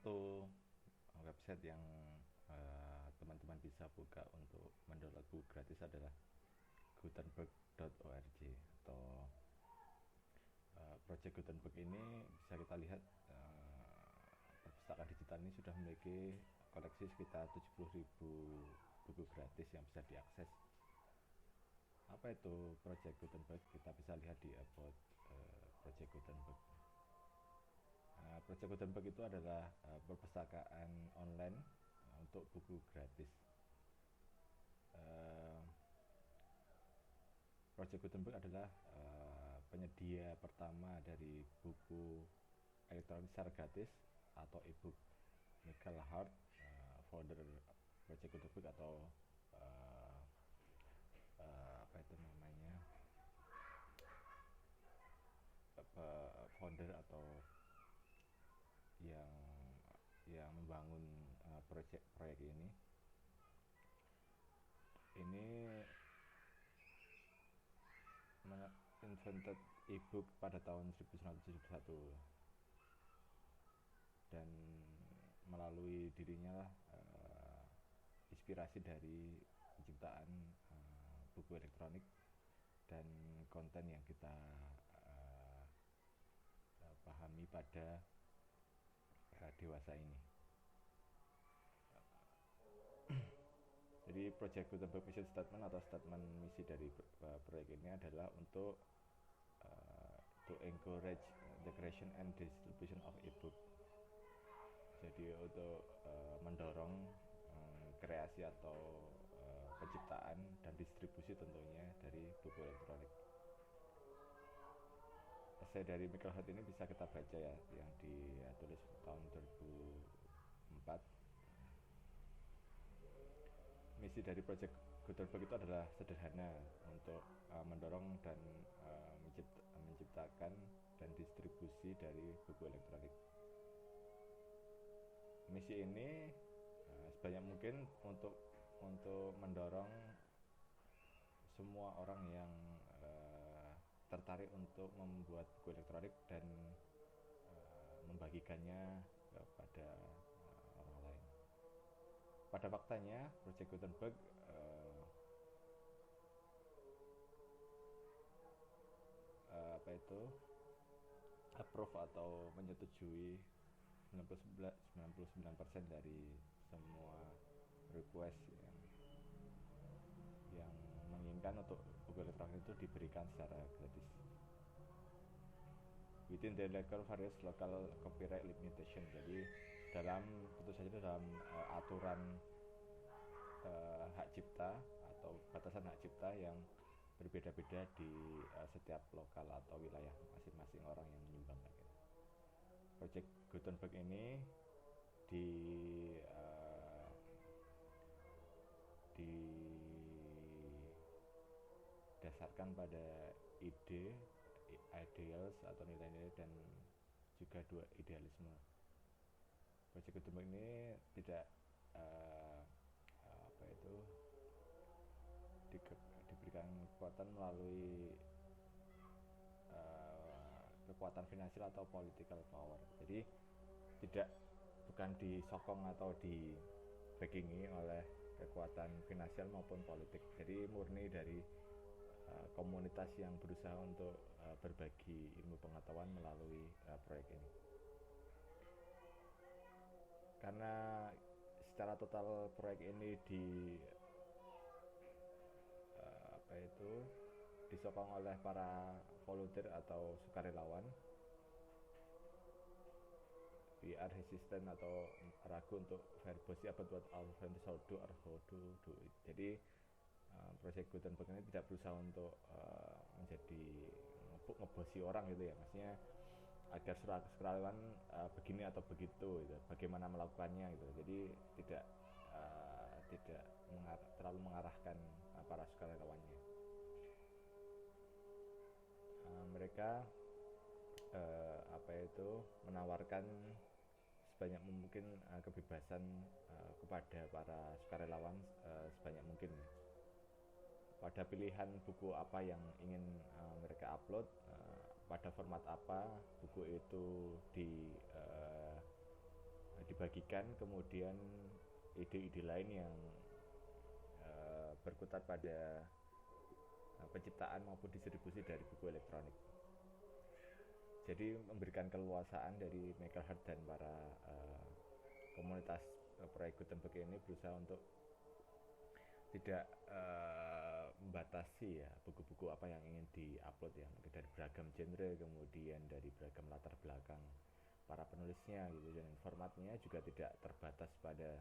satu website yang teman-teman bisa buka untuk mendownload buku gratis adalah gutenberg.org atau Project Gutenberg. Ini bisa kita lihat perpustakaan digital ini sudah memiliki koleksi sekitar 70.000 buku gratis yang bisa diakses. Apa itu Project Gutenberg? Kita bisa lihat di about Project Gutenberg. Project Gutenberg itu adalah perpustakaan online untuk buku gratis. Project Gutenberg adalah penyedia pertama dari buku elektronik secara gratis atau e-book. Michael Hart, founder Project Gutenberg atau apa itu namanya, founder atau yang membangun proyek ini invented e-book pada tahun 1971, dan melalui dirinya lah inspirasi dari penciptaan buku elektronik dan konten yang kita pahami pada dewasa ini. Jadi Project Gutenberg Mission Statement atau statement misi dari proyek ini adalah untuk to encourage the creation and distribution of e-book. Jadi untuk mendorong kreasi atau penciptaan dan distribusi tentunya dari buku elektronik. Esai dari Michael Hart ini bisa kita baca ya, yang ditulis tahun 2004. Misi dari Project Gutenberg itu adalah sederhana, untuk mendorong dan menciptakan dan distribusi dari buku elektronik. Misi ini sebanyak mungkin untuk mendorong semua orang yang tertarik untuk membuat buku elektronik dan membagikannya kepada orang lain. Pada faktanya, Project Gutenberg approve atau menyetujui 99% dari semua request yang menginginkan untuk buku elektronik itu diberikan secara gratis. Within the legal various local copyright limitation. Jadi tentu saja dalam aturan hak cipta atau batasan hak cipta yang berbeda-beda di setiap lokal atau wilayah masing-masing orang yang menyumbangkan. Project Gutenberg ini didasarkan pada ide, ideals atau nilai-nilai, dan juga dua idealisme. Project Gutenberg ini tidak diberikan kekuatan melalui kekuatan finansial atau political power. Jadi bukan disokong atau di backingi oleh kekuatan finansial maupun politik. Jadi murni dari komunitas yang berusaha untuk berbagi ilmu pengetahuan melalui proyek ini. Karena secara total proyek ini disokong oleh para volunteer atau sukarelawan, we are hesitant atau ragu untuk verbosi about what our friends should do or how to do it. Jadi Project Gutenberg ini tidak berusaha untuk menjadi ngebosi orang gitu ya, maksudnya agar sukarelawan begini atau begitu gitu, bagaimana melakukannya gitu. Jadi tidak terlalu mengarahkan para sukarelawannya. Mereka menawarkan sebanyak mungkin kebebasan kepada para sukarelawan sebanyak mungkin pada pilihan buku apa yang ingin mereka upload, pada format apa buku itu dibagikan, kemudian ide-ide lain yang berkutat pada penciptaan maupun distribusi dari buku elektronik. Jadi memberikan keleluasaan dari Makerheart dan para komunitas proyek Gutenberg ini berusaha untuk tidak membatasi ya buku-buku apa yang ingin diupload ya, mungkin dari beragam genre, kemudian dari beragam latar belakang para penulisnya gitu, dan formatnya juga tidak terbatas pada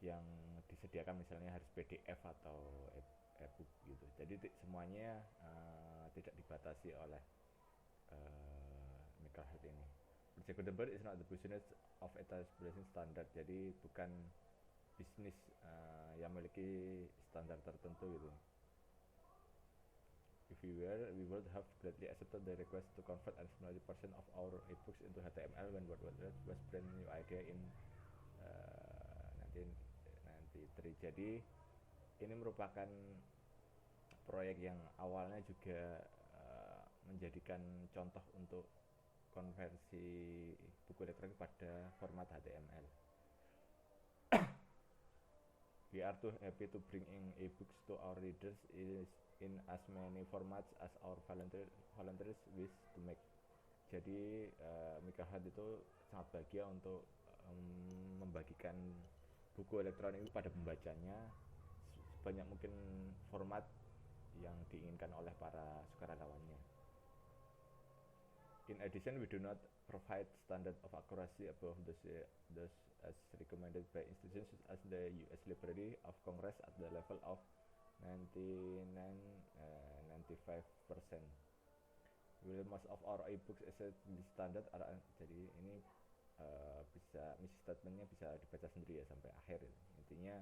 yang disediakan misalnya harus PDF atau e-book gitu. Jadi semuanya tidak dibatasi oleh Makerheart ini. Project Gutenberg is not the business of establishing standard. Jadi bukan bisnis yang memiliki standar tertentu gitu. If we would have gladly accepted the request to convert an 90% of our ebooks into HTML when WordPress was brand new idea in 1993. Jadi ini merupakan proyek yang awalnya juga menjadikan contoh untuk konversi buku elektronik pada format HTML. We are too happy to bring in e-books to our readers in as many formats as our volunteers wish to make. Jadi Makerheart itu sangat bahagia untuk membagikan buku elektronik itu pada pembacanya sebanyak mungkin format yang diinginkan oleh para sukarelawannya. In addition, we do not provide standard of accuracy above those as recommended by institutions such as the U.S. Library of Congress at the level of 95%. Well, most of our e-books exceed the standard are, jadi ini bisa misi statementnya bisa dibaca sendiri ya sampai akhir. Intinya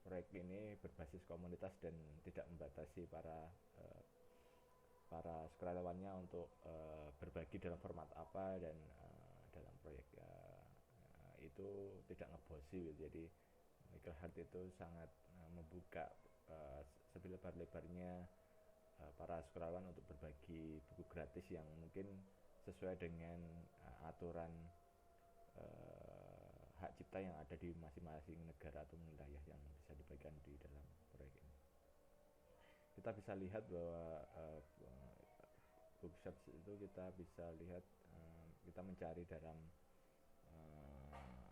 proyek ini berbasis komunitas dan tidak membatasi para sukarelawannya untuk berbagi dalam format apa, dan dalam proyek itu tidak ngebosi gitu. Jadi Makerheart itu sangat membuka selebar-lebarnya para sukarelawan untuk berbagi buku gratis yang mungkin sesuai dengan aturan hak cipta yang ada di masing-masing negara atau wilayah yang bisa dibagikan di dalam proyek ini. Kita bisa lihat bahwa bookshops itu kita bisa lihat kita mencari dalam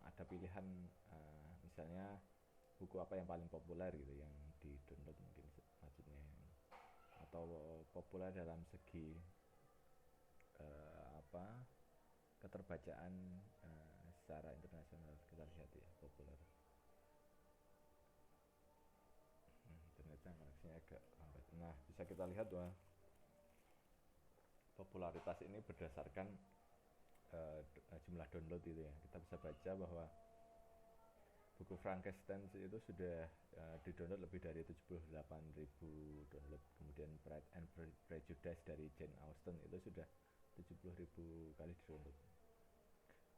ada pilihan misalnya buku apa yang paling populer gitu yang di download mungkin maksudnya, atau populer dalam segi keterbacaan secara internasional. Kita lihat ya populer. Ternyata koneksinya agak lambat. Nah, bisa kita lihat bahwa popularitas ini berdasarkan jumlah download itu ya. Kita bisa baca bahwa buku Frankenstein itu sudah di-download lebih dari 78.000 download. Kemudian Pride and Prejudice dari Jane Austen itu sudah 70.000 kali di-download.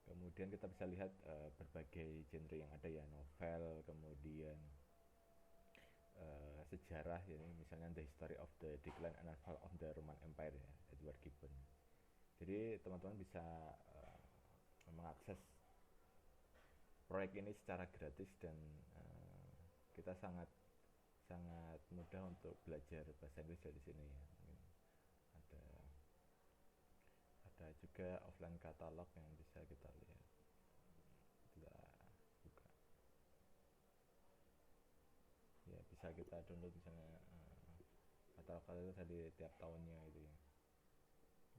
Kemudian kita bisa lihat berbagai genre yang ada ya, novel, kemudian sejarah ya, misalnya The History of the Decline and Fall of the Roman Empire ya, Edward Gibbon. Jadi teman-teman bisa mengakses proyek ini secara gratis, dan kita sangat mudah untuk belajar bahasa Inggris dari sini ya. Ada juga offline katalog yang bisa kita lihat. Kita buka. Ya, bisa kita download misalnya katalog itu dari tiap tahunnya itu ya.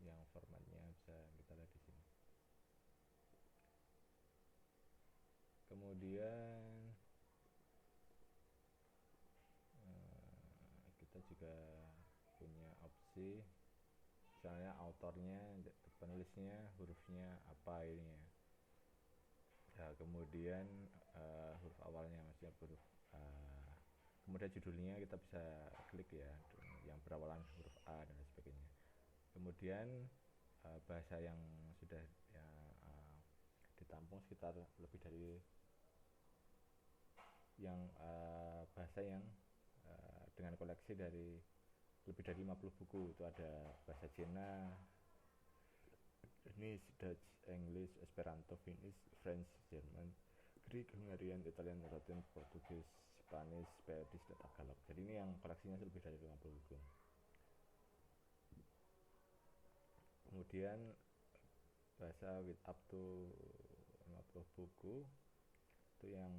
Yang formatnya bisa kita lihat di sini. Kemudian kita juga punya opsi misalnya autornya, penulisnya, hurufnya apa ini ya. Ya, kemudian huruf awalnya maksudnya huruf kemudian judulnya kita bisa klik ya, yang berawalan huruf A dan sebagainya. Kemudian bahasa yang sudah ya, ditampung sekitar lebih dari yang bahasa yang dengan koleksi dari lebih dari 50 buku. Itu ada bahasa Cina, Danish, Dutch, English, Esperanto, Finnish, French, Jerman, Greek, Hungarian, Italian, Latin, Portugis, Spanish, Spanish, dan Tagalog. Jadi ini yang koleksinya lebih dari 50 buku. Kemudian bahasa with up to 50 buku itu yang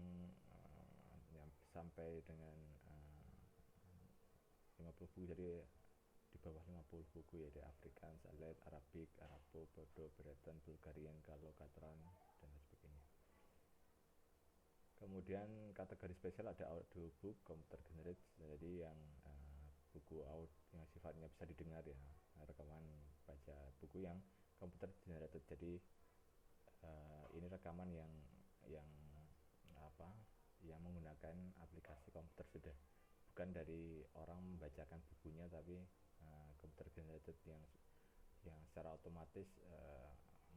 sampai dengan 50 buku, jadi di bawah 50 buku ya, di Afrikaans, Alet, Arabic, Arabo, Bodo, Breton, Bulgarian, Galo, Catalan, dan lain sebagainya. Kemudian kategori spesial ada audiobook, computer generated, jadi yang buku audio yang sifatnya bisa didengar ya, rekaman baca buku yang computer generated. Jadi ini rekaman yang apa? Yang menggunakan aplikasi komputer sudah, bukan dari orang membacakan bukunya, tapi computer generated yang secara otomatis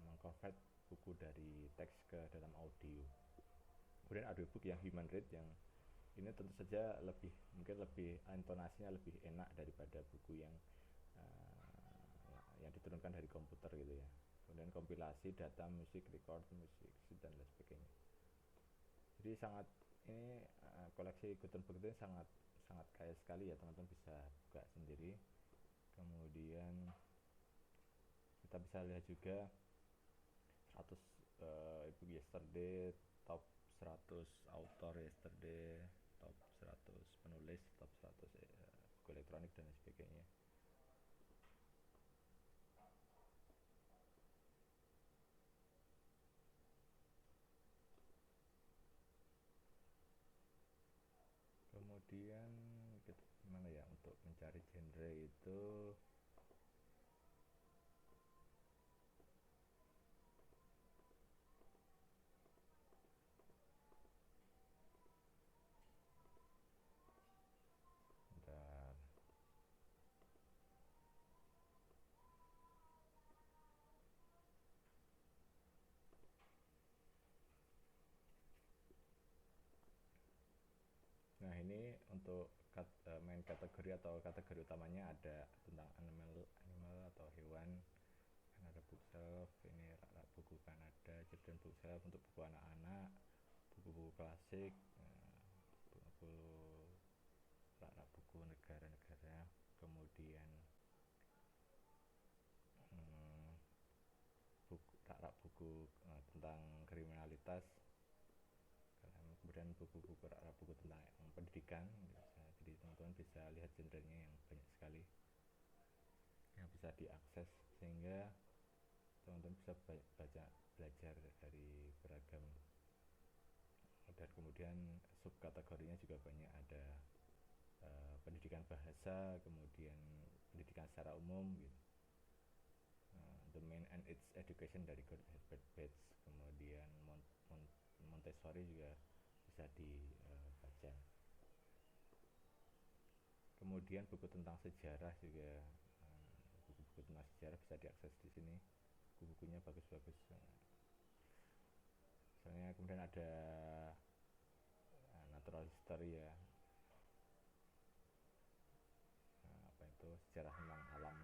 mengkonvert buku dari teks ke dalam audio. Kemudian audiobook yang human read, yang ini tentu saja mungkin lebih intonasinya lebih enak daripada buku yang diturunkan dari komputer gitu ya. Kemudian kompilasi data musik, record musik, dan lain sebagainya. Jadi ini koleksi Gutenberg itu sangat kaya sekali ya, teman-teman bisa buka sendiri. Kemudian kita bisa lihat juga 100 ebook yesterday, top 100 author yesterday, top 100 penulis, top 100 buku elektronik, dan sebagainya. Kemudian gimana ya untuk mencari genre itu, bentar. Nah ini untuk main kategori atau kategori utamanya ada tentang animal atau hewan, kan ada bookshelf, ini rak buku Kanada, children bookshelf untuk buku anak-anak, buku-buku klasik, buku rak buku negara-negara, kemudian rak buku tentang kriminalitas, kemudian buku-buku rak buku tentang pendidikan. Jadi teman-teman bisa lihat genrenya yang banyak sekali yang bisa diakses, sehingga teman-teman bisa belajar dari beragam. Dan kemudian subkategorinya juga banyak, ada pendidikan bahasa, kemudian pendidikan secara umum gitu. The main and its education dari Good Herbert Bates, kemudian Montessori juga bisa dibaca. Kemudian buku tentang sejarah juga, buku-buku tentang sejarah bisa diakses di sini, buku-bukunya bagus-bagus. Misalnya kemudian ada natural history ya, apa itu, sejarah tentang alam,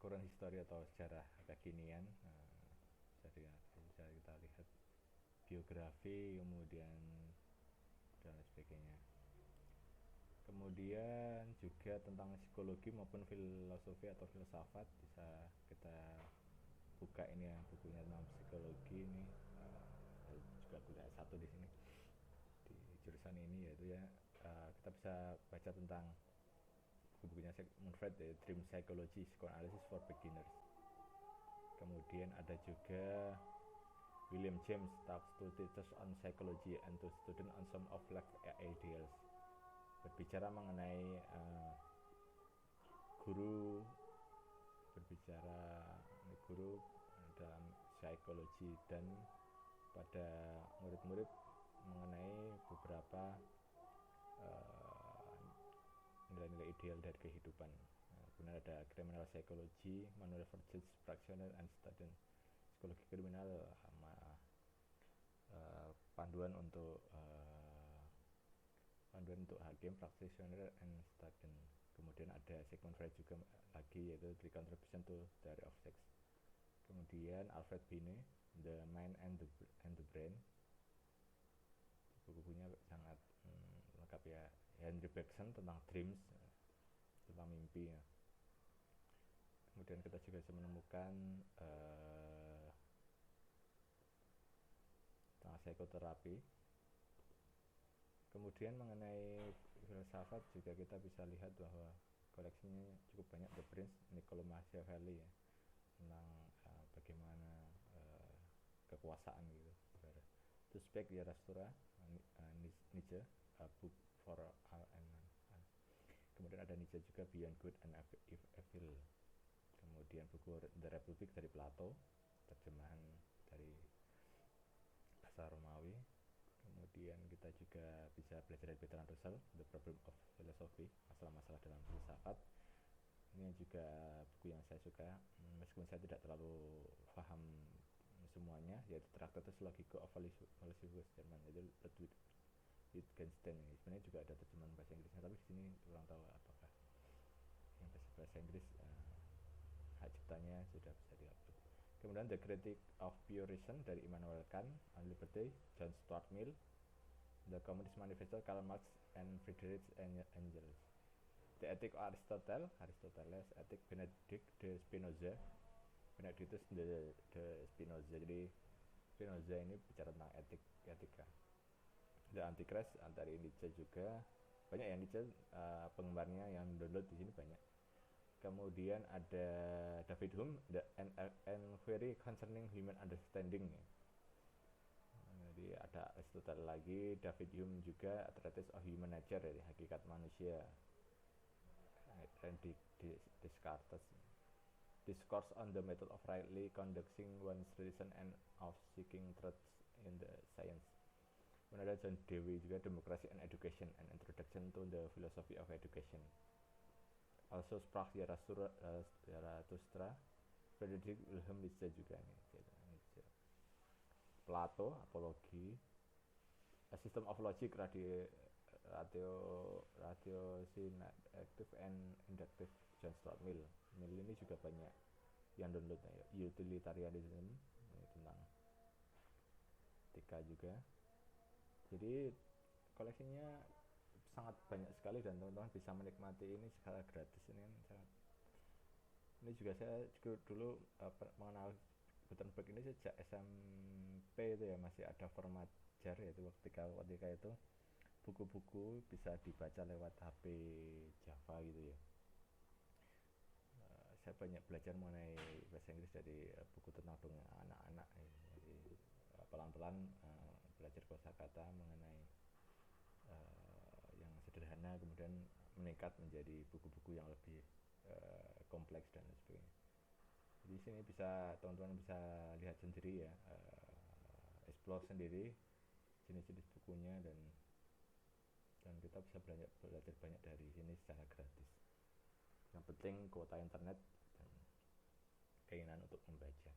current history atau sejarah kekinian, bisa kita lihat biografi, kemudian dan sebagainya. Kemudian juga tentang psikologi maupun filosofi atau filsafat bisa kita buka ini ya, bukunya tentang psikologi ini, juga kuliah S1 di sini di jurusan ini, yaitu ya kita bisa baca tentang bukunya Sigmund Freud, Dream Psychology, Psychoanalysis for Beginners. Kemudian ada juga William James talks to teachers on psychology and to students on some of life ideals, berbicara mengenai guru dalam psikologi dan pada murid-murid mengenai beberapa nilai-nilai ideal dari kehidupan. Kemudian ada criminal psychology, manual for judge, practitioner, and student. Psikologi kriminal, panduan untuk hakim, practitioner, and student. Kemudian ada Sigmund Freud juga lagi, yaitu The Contribution to Theory of Sex. Kemudian Alfred Binet, The Mind and the Brain. Buku-bukunya sangat lengkap ya. Henry Bergson tentang dreams, tentang mimpi ya. Kemudian kita juga bisa menemukan tentang psikoterapi. Kemudian mengenai filsafat juga kita bisa lihat bahwa koleksinya cukup banyak. The Prince, Niccolo Machiavelli ya, tentang bagaimana kekuasaan gitu. To Speak Zarathustra, Nietzsche, A Book for All and None. Kemudian ada Nietzsche juga, Beyond Good and Evil. Kemudian buku The Republic dari Plato, terjemahan dari bahasa Romawi. Kemudian kita juga bisa belajar dari Bertrand Russell, The Problem of Philosophy, masalah-masalah dalam filsafat. Ini juga buku yang saya suka, meskipun saya tidak terlalu paham semuanya, yaitu Tractatus Logico of Philosophus German, yaitu Ludwig Wittgenstein. Sebenarnya juga ada terjemahan bahasa Inggrisnya, tapi di sini kurang tahu apakah yang bahasa Inggris hak ciptanya sudah bisa diupload. Kemudian The Critique of Pure Reason dari Immanuel Kant, On Liberty, John Stuart Mill, The Communist Manifesto, Karl Marx and Friedrich Engels. The Ethic of Aristotle, Aristoteles, Ethic, Benedict de Spinoza, Benedictus de Spinoza. Jadi Spinoza ini bicara tentang etika. The Antichrist dari Nietzsche juga banyak ya. Nietzsche penggemarnya yang download di sini banyak. Kemudian ada David Hume, The Enquiry Concerning Human Understanding. Jadi ada Aristotle lagi, David Hume juga, Treatise of Human Nature, ya, hakikat manusia. Descartes, Discourse on the Method of Rightly Conducting One's Reason and of Seeking Truth in the Science. Kemudian ada John Dewey juga, Democracy and Education, An Introduction to the Philosophy of Education. Also Sprach Zarathustra, Friedrich Wilhelm Nietzsche juga nih. Plato, Apology, A System of Logic, Ratio-Synective and Inductive, John Stuart Mill. Mill ini juga banyak yang downloadnya ya. Utilitarianism, tentang etika juga. Jadi koleksinya sangat banyak sekali dan teman-teman bisa menikmati ini secara gratis. Ini juga saya dulu mengenal Gutenberg ini sejak SMP itu ya, masih ada format jar, yaitu ketika itu buku-buku bisa dibaca lewat HP Java gitu ya. Saya banyak belajar mengenai bahasa Inggris dari buku tentang anak-anak ya. Jadi pelan-pelan belajar kosakata mengenai yang sederhana, kemudian meningkat menjadi buku-buku yang lebih kompleks dan sebagainya. Jadi sini bisa teman-teman bisa lihat sendiri ya, explore sendiri jenis-jenis bukunya, dan kita bisa belajar banyak dari sini secara gratis. Yang penting kuota internet dan keinginan untuk membaca.